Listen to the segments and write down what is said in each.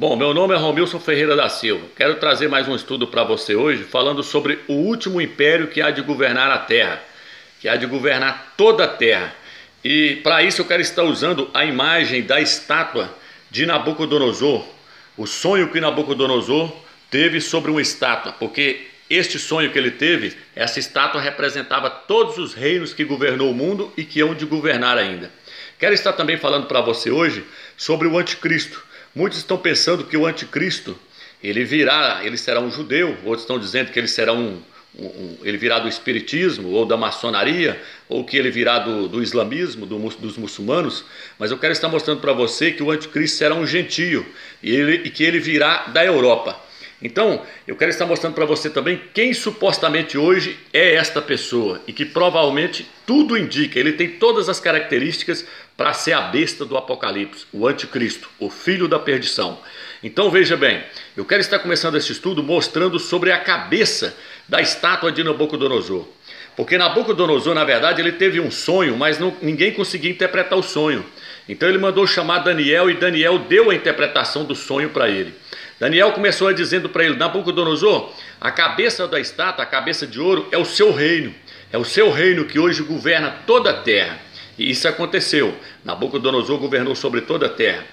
Bom, meu nome é Romilson Ferreira da Silva. Quero trazer mais um estudo para você hoje, falando sobre o último império que há de governar a Terra, que há de governar toda a Terra. E para isso eu quero estar usando a imagem da estátua de Nabucodonosor, o sonho que Nabucodonosor teve sobre uma estátua, porque este sonho que ele teve, essa estátua representava todos os reinos que governou o mundo e que hão de governar ainda. Quero estar também falando para você hoje sobre o anticristo. Muitos estão pensando que o anticristo, ele será um judeu, outros estão dizendo que ele será ele virá do espiritismo ou da maçonaria, ou que ele virá do islamismo, dos muçulmanos, mas eu quero estar mostrando para você que o anticristo será um gentio e que ele virá da Europa. Então, eu quero estar mostrando para você também quem supostamente hoje é esta pessoa e que provavelmente tudo indica, ele tem todas as características para ser a besta do Apocalipse, o anticristo, o filho da perdição. Então veja bem, eu quero estar começando esse estudo mostrando sobre a cabeça da estátua de Nabucodonosor. Porque Nabucodonosor, na verdade, ele teve um sonho, mas ninguém conseguia interpretar o sonho. Então ele mandou chamar Daniel e Daniel deu a interpretação do sonho para ele. Daniel começou a dizendo para ele: Nabucodonosor, a cabeça da estátua, a cabeça de ouro, é o seu reino. É o seu reino que hoje governa toda a terra. E isso aconteceu. Nabucodonosor governou sobre toda a terra.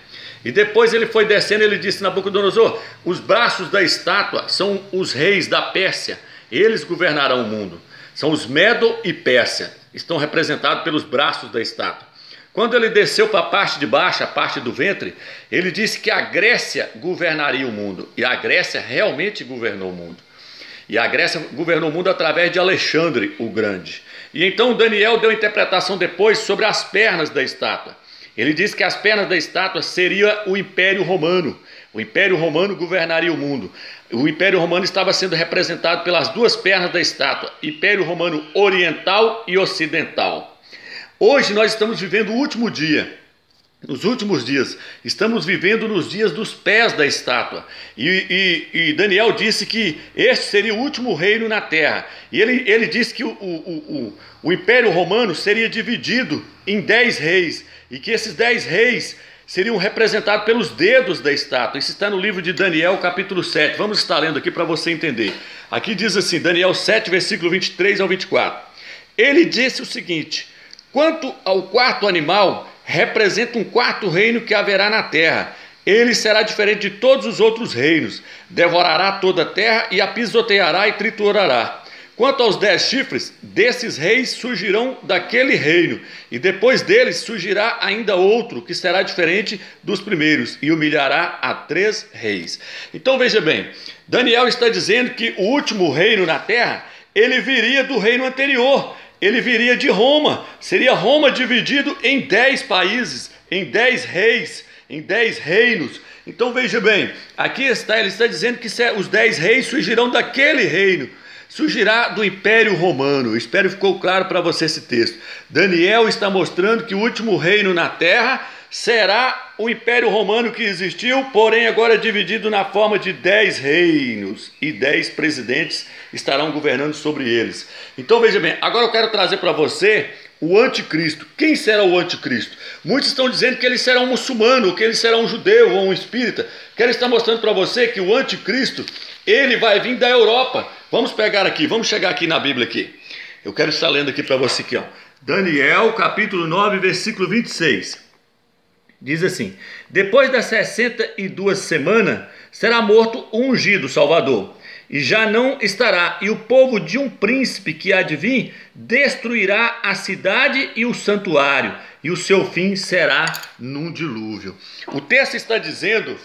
E depois ele foi descendo e ele disse: Nabucodonosor, os braços da estátua são os reis da Pérsia. Eles governarão o mundo. São os Medo e Pérsia. Estão representados pelos braços da estátua. Quando ele desceu para a parte de baixo, a parte do ventre, ele disse que a Grécia governaria o mundo. E a Grécia realmente governou o mundo. E a Grécia governou o mundo através de Alexandre o Grande. E então Daniel deu a interpretação depois sobre as pernas da estátua. Ele disse que as pernas da estátua seria o Império Romano. O Império Romano governaria o mundo. O Império Romano estava sendo representado pelas duas pernas da estátua. Império Romano Oriental e Ocidental. Hoje nós estamos vivendo o último dia, nos últimos dias, estamos vivendo nos dias dos pés da estátua, e Daniel disse que este seria o último reino na terra, e ele disse que o Império Romano seria dividido em 10 reis, e que esses 10 reis seriam representados pelos dedos da estátua. Isso está no livro de Daniel, capítulo 7, vamos estar lendo aqui para você entender. Aqui diz assim, Daniel 7, versículo 23 ao 24, ele disse o seguinte: quanto ao quarto animal, representa um quarto reino que haverá na terra. Ele será diferente de todos os outros reinos. Devorará toda a terra e a pisoteará e triturará. Quanto aos 10 chifres, desses reis surgirão daquele reino. E depois deles surgirá ainda outro, que será diferente dos primeiros, e humilhará a 3 reis. Então veja bem, Daniel está dizendo que o último reino na terra, ele viria do reino anterior. Ele viria de Roma, seria Roma dividido em 10 países, em 10 reis, em 10 reinos. Então veja bem, aqui ele está dizendo que os 10 reis surgirão daquele reino, surgirá do Império Romano. Espero que ficou claro para você esse texto. Daniel está mostrando que o último reino na terra será o Império Romano que existiu, porém agora dividido na forma de 10 reinos e 10 presidentes estarão governando sobre eles. Então veja bem, agora eu quero trazer para você o anticristo. Quem será o anticristo? Muitos estão dizendo que ele será um muçulmano, que ele será um judeu ou um espírita. Quero estar mostrando para você que o anticristo, ele vai vir da Europa. Vamos pegar aqui, vamos chegar aqui na Bíblia aqui. Eu quero estar lendo aqui para você aqui, ó. Daniel capítulo 9, versículo 26. Diz assim: depois das 62 semanas será morto o ungido Salvador, e já não estará, e o povo de um príncipe que há de vir destruirá a cidade e o santuário, e o seu fim será num dilúvio. O texto está dizendo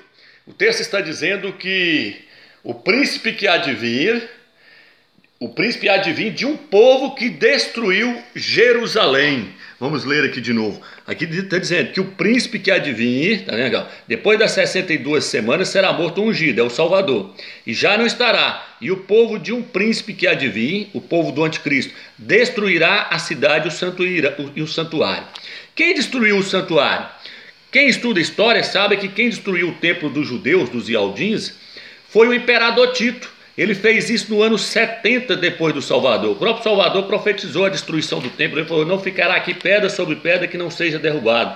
que o príncipe que há de vir, de um povo que destruiu Jerusalém. Vamos ler aqui de novo. Aqui está dizendo que o príncipe que há de vir, tá vendo? Depois das 62 semanas será morto o ungido, é o Salvador, e já não estará. E o povo de um príncipe que há de vir, o povo do anticristo, destruirá a cidade e o santuário. Quem destruiu o santuário? Quem estuda história sabe que quem destruiu o templo dos judeus, dos Ialdins, foi o imperador Tito. Ele fez isso no ano 70 depois do Salvador. O próprio Salvador profetizou a destruição do templo. Ele falou: não ficará aqui pedra sobre pedra que não seja derrubado.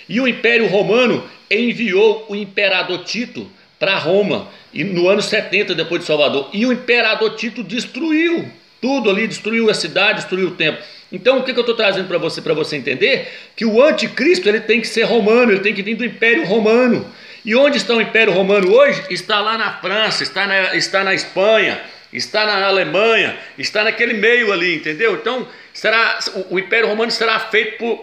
E o Império Romano enviou o imperador Tito para Roma, e no ano 70 depois de Salvador. E o imperador Tito destruiu tudo ali, destruiu a cidade, destruiu o templo. Então o que eu estou trazendo para você entender? Que o anticristo ele tem que ser romano, ele tem que vir do Império Romano. E onde está o Império Romano hoje? Está lá na França, está na Espanha, está na Alemanha, está naquele meio ali, entendeu? Então o Império Romano será feito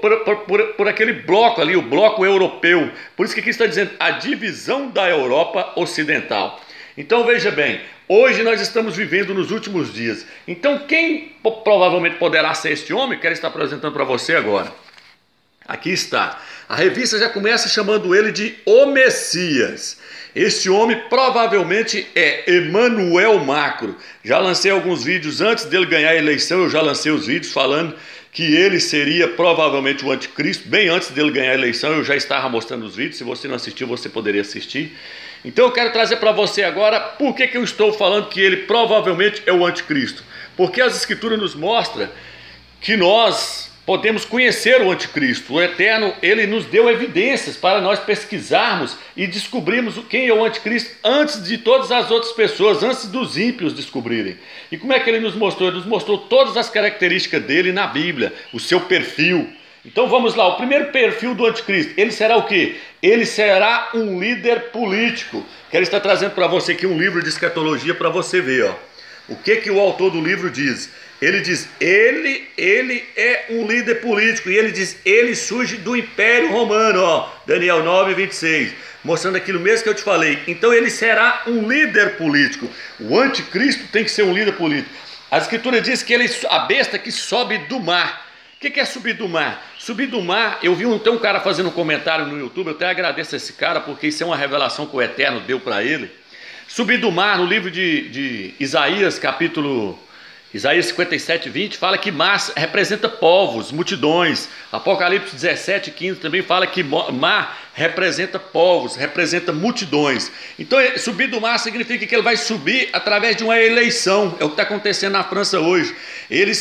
por aquele bloco ali, o bloco europeu. Por isso que aqui está dizendo a divisão da Europa Ocidental. Então veja bem, hoje nós estamos vivendo nos últimos dias. Então quem provavelmente poderá ser este homem, quero estar apresentando para você agora. Aqui está. A revista já começa chamando ele de O Messias. Este homem provavelmente é Emmanuel Macro. Já lancei alguns vídeos antes dele ganhar a eleição, eu já lancei os vídeos falando que ele seria provavelmente o anticristo. Bem antes dele ganhar a eleição eu já estava mostrando os vídeos. Se você não assistiu, você poderia assistir. Então eu quero trazer para você agora por que eu estou falando que ele provavelmente é o anticristo. Porque as escrituras nos mostram que nós podemos conhecer o anticristo. O Eterno, ele nos deu evidências para nós pesquisarmos e descobrirmos quem é o anticristo antes de todas as outras pessoas, antes dos ímpios descobrirem. E como é que ele nos mostrou? Ele nos mostrou todas as características dele na Bíblia, o seu perfil. Então vamos lá, o primeiro perfil do anticristo, ele será o quê? Ele será um líder político. Quero estar trazendo para você aqui um livro de escatologia para você ver, ó. O que o autor do livro diz? Ele diz, ele é um líder político, e ele diz, ele surge do Império Romano, ó, Daniel 9:26, mostrando aquilo mesmo que eu te falei. Então ele será um líder político. O anticristo tem que ser um líder político. A escritura diz que ele, a besta que sobe do mar. O que é subir do mar? Subir do mar, eu vi tem um cara fazendo um comentário no YouTube, eu até agradeço a esse cara, porque isso é uma revelação que o Eterno deu para ele. Subir do mar, no livro de Isaías, Isaías 57:20, fala que mar representa povos, multidões. Apocalipse 17:15 também fala que mar representa povos, representa multidões. Então subir do mar significa que ele vai subir através de uma eleição. É o que está acontecendo na França hoje. Ele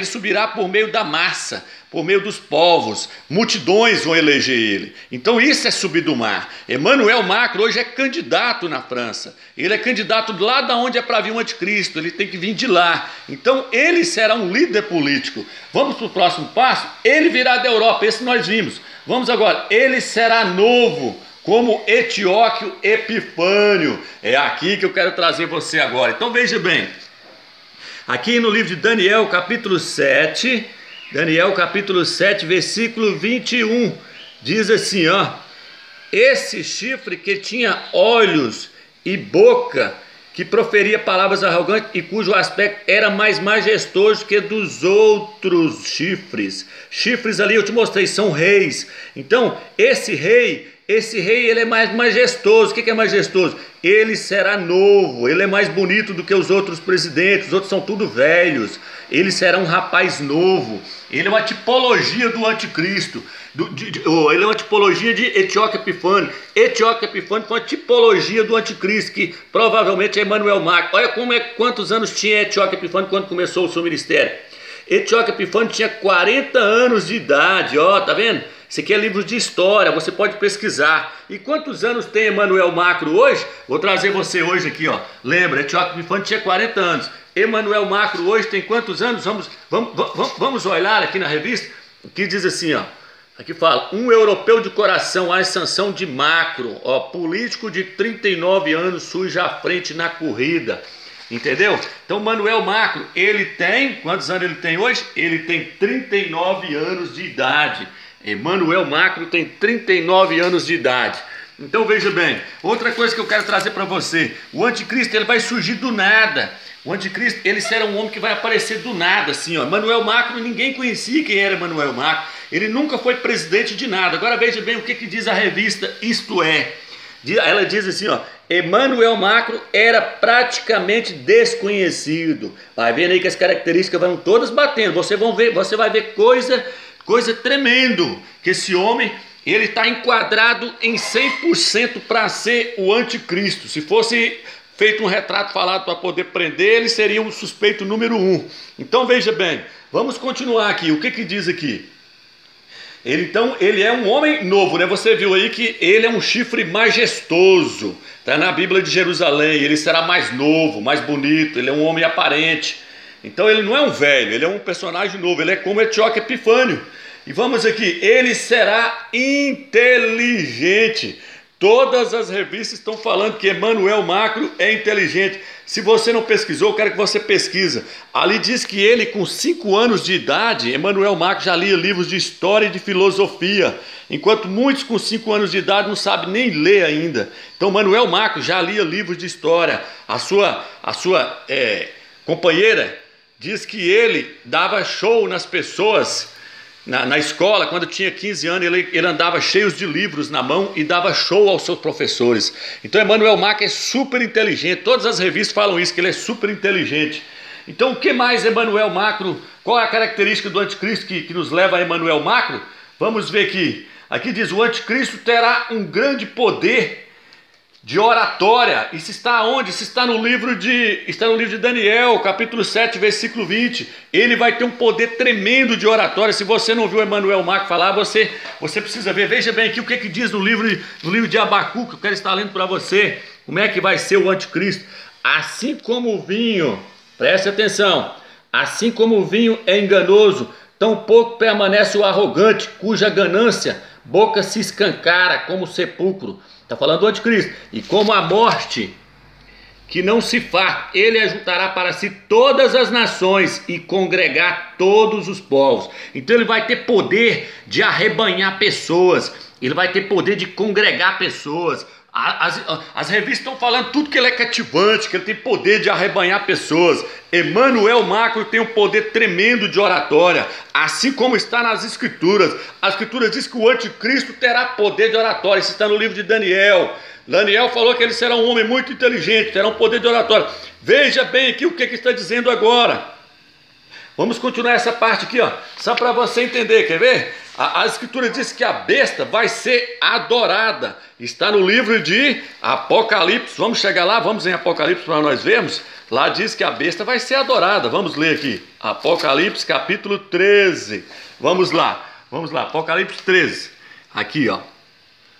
subirá por meio da massa, por meio dos povos, multidões vão eleger ele. Então isso é subir do mar. Emmanuel Macro hoje é candidato na França. Ele é candidato lá da onde é para vir o anticristo, ele tem que vir de lá. Então ele será um líder político. Vamos para o próximo passo? Ele virá da Europa, esse nós vimos. Vamos agora, ele será novo, como Eteóquio Epifânio. É aqui que eu quero trazer você agora. Então veja bem, aqui no livro de Daniel, capítulo 7... Daniel capítulo 7, versículo 21, diz assim, ó: esse chifre que tinha olhos e boca, que proferia palavras arrogantes e cujo aspecto era mais majestoso que dos outros chifres. Chifres ali eu te mostrei, são reis. Então esse rei ele é mais majestoso. O que é majestoso? Ele será novo, ele é mais bonito do que os outros presidentes, os outros são tudo velhos. Ele será um rapaz novo. Ele é uma tipologia do anticristo. Ele é uma tipologia de Eteóquio Epifânio. Eteóquio Epifânio foi uma tipologia do anticristo, que provavelmente é Emmanuel Macro. Olha quantos anos tinha Eteóquio Epifânio quando começou o seu ministério. Eteóquio Epifânio tinha 40 anos de idade, ó, tá vendo? Isso aqui é livro de história, você pode pesquisar. E quantos anos tem Emmanuel Macro hoje? Vou trazer você hoje aqui, ó. Lembra, Eteóquio Epifânio tinha 40 anos. Emmanuel Macro hoje tem quantos anos? Vamos olhar aqui na revista, que diz assim, ó. Aqui fala, um europeu de coração, a ascensão de Macro, ó, político de 39 anos surge à frente na corrida. Entendeu? Então Emmanuel Macro, ele tem, quantos anos ele tem hoje? Ele tem 39 anos de idade. Emmanuel Macro tem 39 anos de idade. Então veja bem, outra coisa que eu quero trazer para você, o anticristo ele vai surgir do nada. O anticristo ele será um homem que vai aparecer do nada, assim, ó. Emmanuel Macro, ninguém conhecia quem era Emmanuel Macro, ele nunca foi presidente de nada. Agora veja bem o que diz a revista Isto É. Ela diz assim, ó: Emmanuel Macro era praticamente desconhecido. Vai vendo aí que as características vão todas batendo. Você vai ver coisa tremendo, que esse homem ele está enquadrado em 100% para ser o anticristo. Se fosse feito um retrato falado para poder prender, ele seria o suspeito número 1. Então veja bem, vamos continuar aqui. O que diz aqui? Então ele é um homem novo, né? Você viu aí que ele é um chifre majestoso, tá na Bíblia de Jerusalém. Ele será mais novo, mais bonito, ele é um homem aparente. Então ele não é um velho, ele é um personagem novo, ele é como Etíoque Epifânio. E vamos aqui, ele será inteligente. Todas as revistas estão falando que Emanuel Macro é inteligente. Se você não pesquisou, eu quero que você pesquisa. Ali diz que ele, com 5 anos de idade, Emanuel Macro já lia livros de história e de filosofia, enquanto muitos com 5 anos de idade não sabem nem ler ainda. Então Emanuel Macro já lia livros de história. A sua companheira diz que ele dava show nas pessoas. Na escola, quando tinha 15 anos, ele andava cheio de livros na mão e dava show aos seus professores. Então Emanuel Macro é super inteligente, todas as revistas falam isso, que ele é super inteligente. Então o que mais Emanuel Macro, qual é a característica do anticristo que nos leva a Emanuel Macro? Vamos ver aqui. Aqui diz, o anticristo terá um grande poder de oratória. Isso está onde? Isso está no livro de Daniel, capítulo 7, versículo 20. Ele vai ter um poder tremendo de oratória. Se você não viu Emanuel Macro falar, você precisa ver. Veja bem aqui o que diz no livro de Abacuque, que eu quero estar lendo para você. Como é que vai ser o anticristo? Assim como o vinho, preste atenção, assim como o vinho é enganoso, tampouco permanece o arrogante, cuja ganância boca se escancara como sepulcro. Está falando do anticristo. E como a morte que não se farta, ele ajuntará para si todas as nações e congregar todos os povos. Então ele vai ter poder de arrebanhar pessoas, ele vai ter poder de congregar pessoas. As revistas estão falando tudo que ele é cativante, que ele tem poder de arrebanhar pessoas. Emanuel Macro tem um poder tremendo de oratória, assim como está nas escrituras. As escrituras dizem que o anticristo terá poder de oratória. Isso está no livro de Daniel. Daniel falou que ele será um homem muito inteligente, terá um poder de oratória. Veja bem aqui o que está dizendo agora. Vamos continuar essa parte aqui, ó, só para você entender, quer ver? A escritura diz que a besta vai ser adorada. Está no livro de Apocalipse. Vamos chegar lá, vamos em Apocalipse para nós vermos. Lá diz que a besta vai ser adorada. Vamos ler aqui. Apocalipse capítulo 13. Vamos lá, Apocalipse 13. Aqui, ó.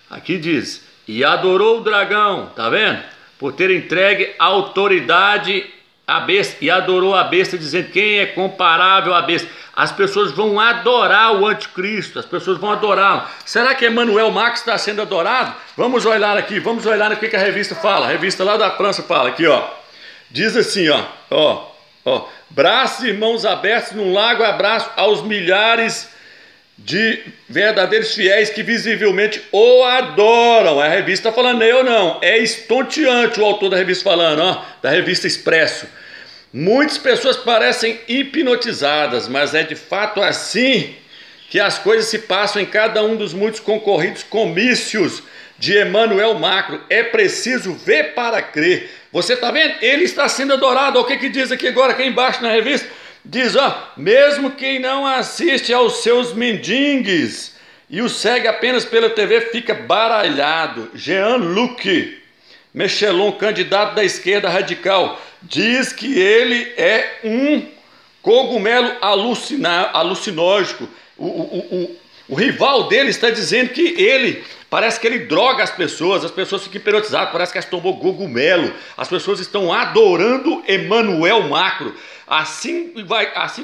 Aqui diz, e adorou o dragão, tá vendo? Por ter entregue a autoridade à besta, e adorou a besta, dizendo, quem é comparável à besta? As pessoas vão adorar o anticristo, as pessoas vão adorá-lo. Será que Emanuel Macro está sendo adorado? Vamos olhar aqui, vamos olhar no que a revista fala. A revista lá da França fala aqui, ó. Diz assim, ó, braços e mãos abertos num largo abraço aos milhares de verdadeiros fiéis que visivelmente o adoram. A revista está falando, eu não, é estonteante o autor da revista falando, ó, da revista Expresso. Muitas pessoas parecem hipnotizadas, mas é de fato assim que as coisas se passam em cada um dos muitos concorridos comícios de Emanuel Macro. É preciso ver para crer. Você está vendo? Ele está sendo adorado. O que diz aqui agora, aqui embaixo na revista? Diz, ó, mesmo quem não assiste aos seus mendiges e o segue apenas pela TV fica baralhado. Jean-Luc Mélenchon, candidato da esquerda radical, diz que ele é um cogumelo alucinógeno. O rival dele está dizendo que parece que ele droga as pessoas ficam hipnotizadas, parece que elas tomou cogumelo. As pessoas estão adorando Emanuel Macro, assim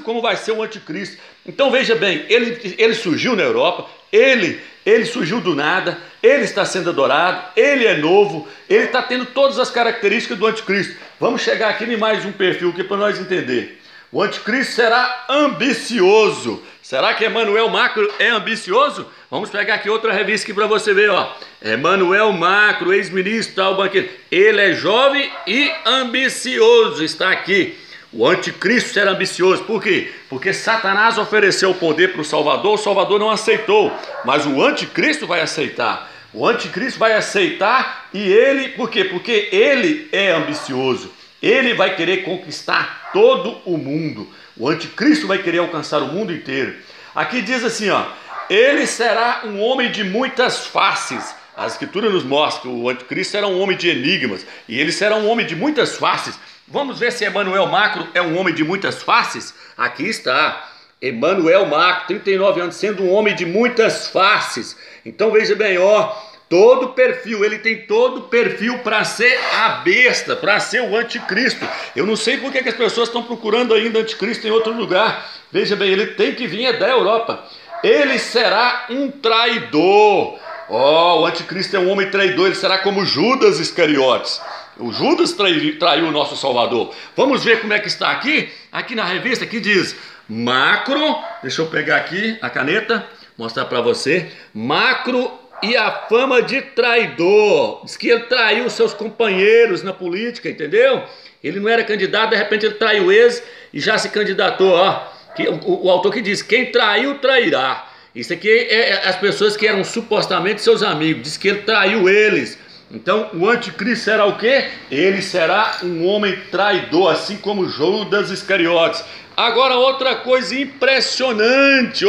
como vai ser o anticristo. Então veja bem, ele surgiu na Europa, ele surgiu do nada, ele está sendo adorado, ele é novo, ele está tendo todas as características do anticristo. Vamos chegar aqui em mais um perfil aqui para nós entender. O anticristo será ambicioso. Será que Emanuel Macro é ambicioso? Vamos pegar aqui outra revista aqui para você ver, ó. Emanuel Macro, ex-ministro, tal banqueiro. Ele é jovem e ambicioso, está aqui. O anticristo será ambicioso. Por quê? Porque Satanás ofereceu o poder para o Salvador não aceitou. Mas o anticristo vai aceitar. O anticristo vai aceitar e ele, por quê? Porque ele é ambicioso. Ele vai querer conquistar todo o mundo. O anticristo vai querer alcançar o mundo inteiro. Aqui diz assim, ó, ele será um homem de muitas faces. A escritura nos mostra que o anticristo será um homem de enigmas e ele será um homem de muitas faces. Vamos ver se Emanuel Macro é um homem de muitas faces? Aqui está. Emanuel Macro, 39 anos, sendo um homem de muitas faces. Então veja bem, ó, todo perfil, ele tem todo perfil para ser a besta, para ser o anticristo. Eu não sei por que as pessoas estão procurando ainda anticristo em outro lugar. Veja bem, ele tem que vir da Europa. Ele será um traidor. Ó, o anticristo é um homem traidor, ele será como Judas Iscariotes. O Judas traiu o nosso Salvador. Vamos ver como é que está aqui? Aqui na revista, que diz Macro, deixa eu pegar aqui a caneta, mostrar para você. Macro e a fama de traidor. Diz que ele traiu seus companheiros na política, entendeu? Ele não era candidato, de repente ele traiu o ex e já se candidatou, ó. O autor que diz, quem traiu, trairá. Isso aqui é as pessoas que eram supostamente seus amigos. Diz que ele traiu eles. Então o anticristo será o quê? Ele será um homem traidor, assim como Judas Iscariotes. Agora outra coisa impressionante,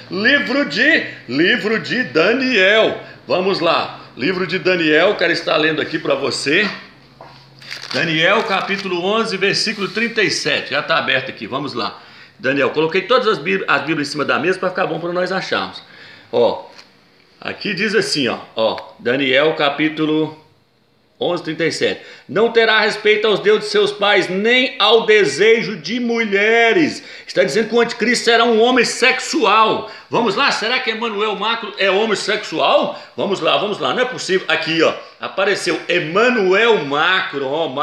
livro de Daniel. Vamos lá, livro de Daniel, quero estar lendo aqui para você. Daniel capítulo 11, versículo 37, já está aberto aqui, vamos lá. Daniel, coloquei todas as Bíblias em cima da mesa para ficar bom para nós acharmos. Ó, aqui diz assim, ó, Daniel capítulo 11, 37. Não terá respeito aos deuses de seus pais, nem ao desejo de mulheres. Está dizendo que o anticristo será um homem sexual. Vamos lá, será que Emanuel Macro é homossexual? Vamos lá, não é possível. Aqui, ó, apareceu Emanuel Macro, ó,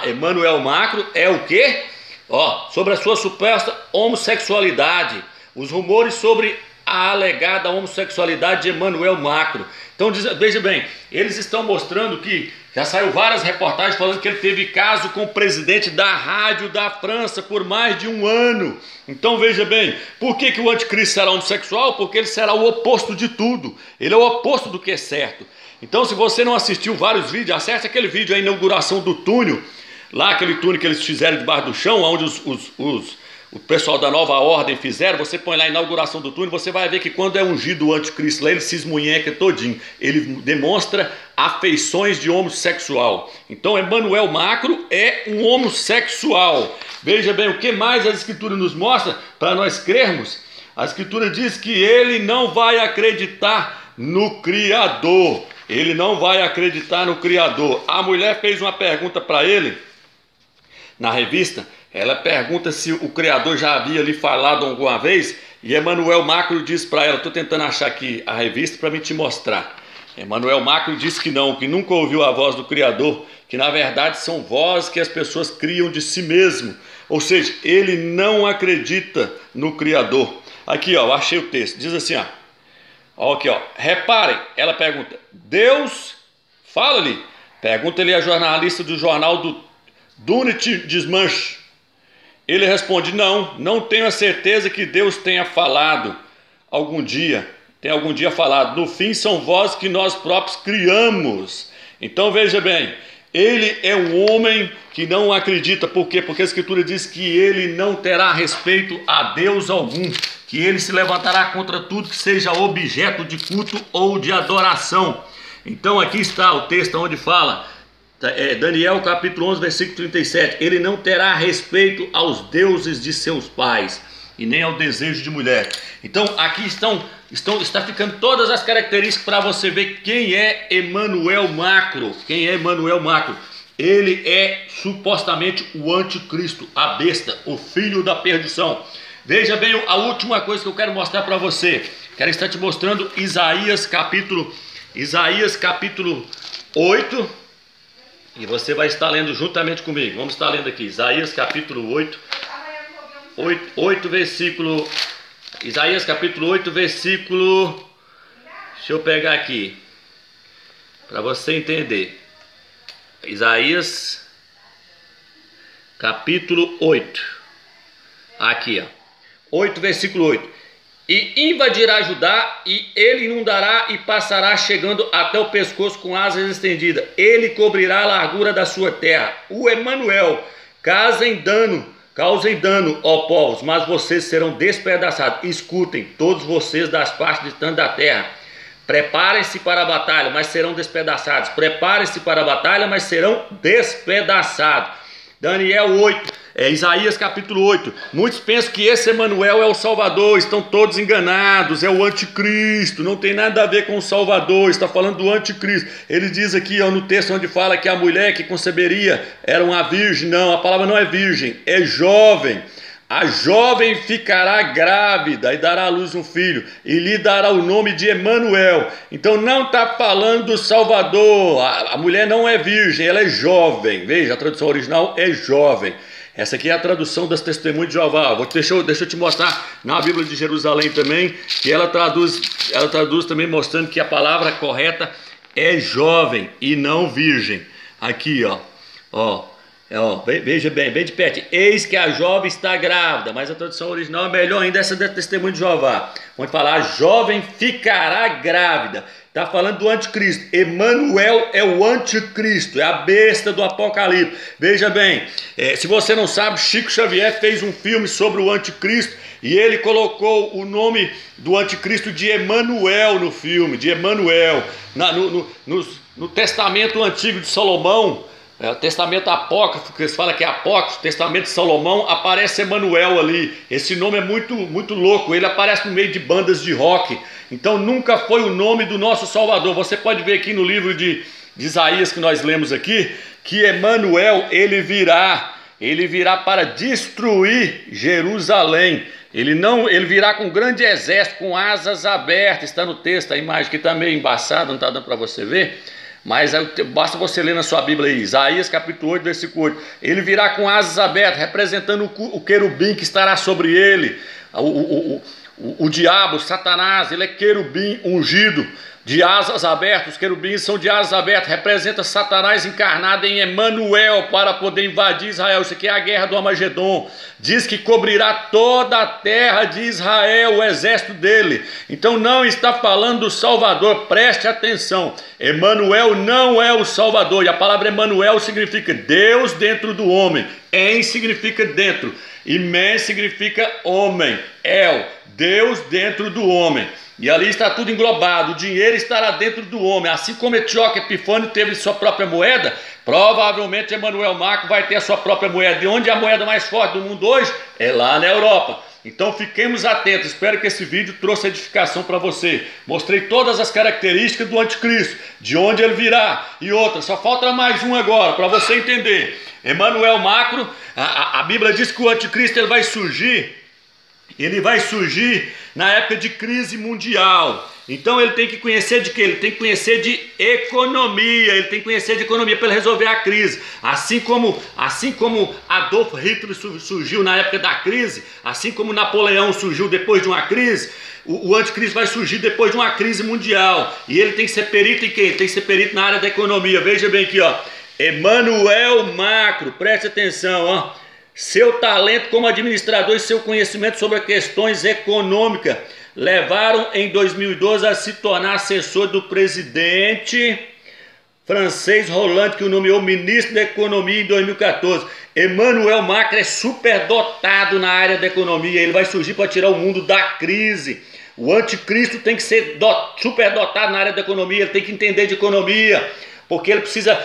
Emanuel Macro é o quê? Ó, sobre a sua suposta homossexualidade. Os rumores sobre a alegada homossexualidade de Emanuel Macro. Então veja bem, eles estão mostrando que já saiu várias reportagens falando que ele teve caso com o presidente da rádio da França por mais de um ano. Então veja bem, por que o anticristo será homossexual? Porque ele será o oposto de tudo, ele é o oposto do que é certo. Então se você não assistiu vários vídeos, acesse aquele vídeo, a inauguração do túnel, lá aquele túnel que eles fizeram debaixo do chão, onde o pessoal da Nova Ordem fizeram, você põe lá a inauguração do túnel, você vai ver que quando é ungido o anticristo lá, ele se esmunheca todinho. Ele demonstra afeições de homossexual. Então Emanuel Macro é um homossexual. Veja bem, o que mais a Escritura nos mostra para nós crermos? A Escritura diz que ele não vai acreditar no Criador. Ele não vai acreditar no Criador. A mulher fez uma pergunta para ele na revista. Ela pergunta se o Criador já havia lhe falado alguma vez, e Emanuel Macro diz para ela, estou tentando achar aqui a revista para me te mostrar. Emanuel Macro diz que não, que nunca ouviu a voz do Criador, que na verdade são vozes que as pessoas criam de si mesmo. Ou seja, ele não acredita no Criador. Aqui, ó, eu achei o texto, diz assim, ó, aqui, ó, reparem, ela pergunta, Deus, fala-lhe, pergunta-lhe a jornalista do jornal do Dunit Desmanche. Ele responde, não tenho a certeza que Deus tenha falado algum dia, falado. No fim são vozes que nós próprios criamos. Então veja bem, ele é um homem que não acredita. Por quê? Porque a Escritura diz que ele não terá respeito a Deus algum, que ele se levantará contra tudo que seja objeto de culto ou de adoração. Então aqui está o texto onde fala, Daniel capítulo 11, versículo 37, ele não terá respeito aos deuses de seus pais e nem ao desejo de mulher. Então aqui está ficando todas as características para você ver quem é Emanuel Macro. Quem é Emanuel Macro? Ele é supostamente o anticristo, a besta, o filho da perdição. Veja bem a última coisa que eu quero mostrar para você. Quero estar te mostrando Isaías capítulo 8. E você vai estar lendo juntamente comigo. Vamos estar lendo aqui, Isaías capítulo 8, versículo... Isaías capítulo 8, versículo... Deixa eu pegar aqui, para você entender. Isaías capítulo 8. Aqui, ó. 8, versículo 8. E invadirá Judá, e ele inundará e passará, chegando até o pescoço com asas estendidas. Ele cobrirá a largura da sua terra. O Emanuel, causem dano, ó povos, mas vocês serão despedaçados. Escutem, todos vocês das partes distantes da terra. Preparem-se para a batalha, mas serão despedaçados. Preparem-se para a batalha, mas serão despedaçados. Daniel 8. Isaías capítulo 8. Muitos pensam que esse Emanuel é o Salvador, estão todos enganados, é o anticristo, não tem nada a ver com o Salvador, está falando do anticristo. Ele diz aqui no texto onde fala que a mulher que conceberia era uma virgem. Não, a palavra não é virgem, é jovem. A jovem ficará grávida e dará à luz um filho, e lhe dará o nome de Emanuel. Então não está falando do Salvador, a mulher não é virgem, ela é jovem. Veja, a tradução original é jovem. Essa aqui é a tradução das Testemunhas de Jeová. Deixa eu te mostrar na Bíblia de Jerusalém também, que ela traduz também mostrando que a palavra correta é jovem e não virgem. Aqui, veja bem de perto. Eis que a jovem está grávida, mas a tradução original é melhor ainda, essa da Testemunho de Jeová. Onde fala, a jovem ficará grávida. Está falando do anticristo. Emanuel é o anticristo, é a besta do Apocalipse. Veja bem, se você não sabe, Chico Xavier fez um filme sobre o anticristo e ele colocou o nome do anticristo de Emanuel no filme, de Emanuel. No Testamento Antigo de Salomão, o testamento apócrifo, que eles falam que é apócrifo, o testamento de Salomão, aparece Emanuel ali. Esse nome é muito, muito louco, ele aparece no meio de bandas de rock. Então nunca foi o nome do nosso Salvador. Você pode ver aqui no livro de Isaías que nós lemos aqui, que Emanuel, ele virá para destruir Jerusalém. Ele virá com um grande exército, com asas abertas. Está no texto, a imagem que está meio embaçada, não está dando para você ver. Mas basta você ler na sua Bíblia aí, Isaías capítulo 8, versículo 8. Ele virá com asas abertas, representando o querubim que estará sobre ele. O diabo, Satanás, ele é querubim ungido, de asas abertas. Os querubins são de asas abertas, representa Satanás encarnado em Emanuel para poder invadir Israel. Isso aqui é a guerra do Armagedon. Diz que cobrirá toda a terra de Israel, o exército dele. Então não está falando do Salvador, preste atenção. Emanuel não é o Salvador, e a palavra Emanuel significa Deus dentro do homem. En significa dentro, e men significa homem. El, Deus dentro do homem. E ali está tudo englobado, o dinheiro estará dentro do homem. Assim como Etíoco Epifânio teve sua própria moeda, provavelmente Emanuel Macro vai ter a sua própria moeda. E onde é a moeda mais forte do mundo hoje? É lá na Europa. Então fiquemos atentos, espero que esse vídeo trouxe edificação para você. Mostrei todas as características do anticristo, de onde ele virá e outras. Só falta mais um agora para você entender. Emanuel Macro, a Bíblia diz que o anticristo ele vai surgir na época de crise mundial. Então ele tem que conhecer de quê? Ele tem que conhecer de economia, ele tem que conhecer de economia para ele resolver a crise. Assim como Adolf Hitler surgiu na época da crise, assim como Napoleão surgiu depois de uma crise, o anticristo vai surgir depois de uma crise mundial. E ele tem que ser perito em quê? Ele tem que ser perito na área da economia. Veja bem aqui, Emanuel Macro, preste atenção, Seu talento como administrador e seu conhecimento sobre questões econômicas levaram em 2012 a se tornar assessor do presidente francês Hollande, que o nomeou ministro da Economia em 2014. Emanuel Macro é superdotado na área da economia, ele vai surgir para tirar o mundo da crise. O anticristo tem que ser superdotado na área da economia, ele tem que entender de economia, porque ele precisa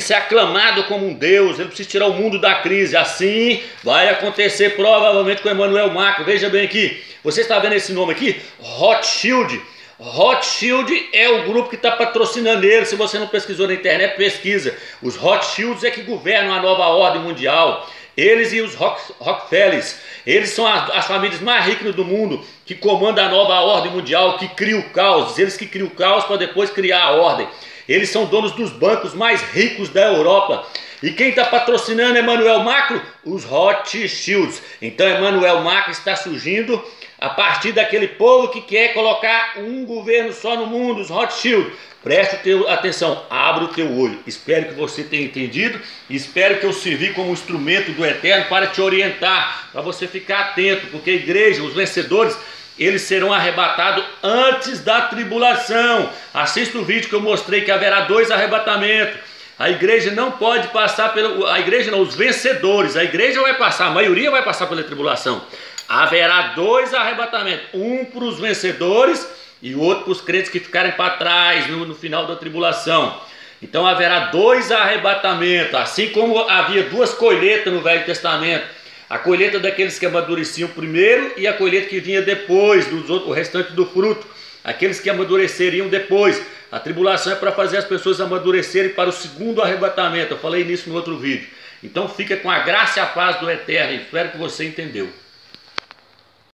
ser aclamado como um Deus, ele precisa tirar o mundo da crise. Assim vai acontecer provavelmente com Emanuel Macro. Veja bem aqui, você está vendo esse nome aqui? Rothschild. Rothschild é o grupo que está patrocinando ele. Se você não pesquisou na internet, pesquisa. Os Rothschilds é que governam a nova ordem mundial. Eles e os Rockefellers, eles são as famílias mais ricas do mundo, que comandam a nova ordem mundial, que criam o caos. Eles que criam o caos para depois criar a ordem. Eles são donos dos bancos mais ricos da Europa. E quem está patrocinando Emanuel Macro? Os Rothschilds. Então Emanuel Macro está surgindo a partir daquele povo que quer colocar um governo só no mundo, os Rothschilds. Preste atenção, abra o teu olho. Espero que você tenha entendido e espero que eu sirvi como instrumento do Eterno para te orientar, para você ficar atento, porque a igreja, os vencedores, eles serão arrebatados antes da tribulação. Assista o vídeo que eu mostrei que haverá 2 arrebatamentos. A igreja não pode passar os vencedores. A igreja vai passar, a maioria vai passar pela tribulação. Haverá 2 arrebatamentos, um para os vencedores e outro para os crentes que ficarem para trás no final da tribulação. Então haverá dois arrebatamentos, assim como havia duas colheitas no Velho Testamento. A colheita daqueles que amadureciam primeiro e a colheita que vinha depois, o restante do fruto. Aqueles que amadureceriam depois. A tribulação é para fazer as pessoas amadurecerem para o segundo arrebatamento. Eu falei nisso no outro vídeo. Então fica com a graça e a paz do Eterno. Espero que você entendeu.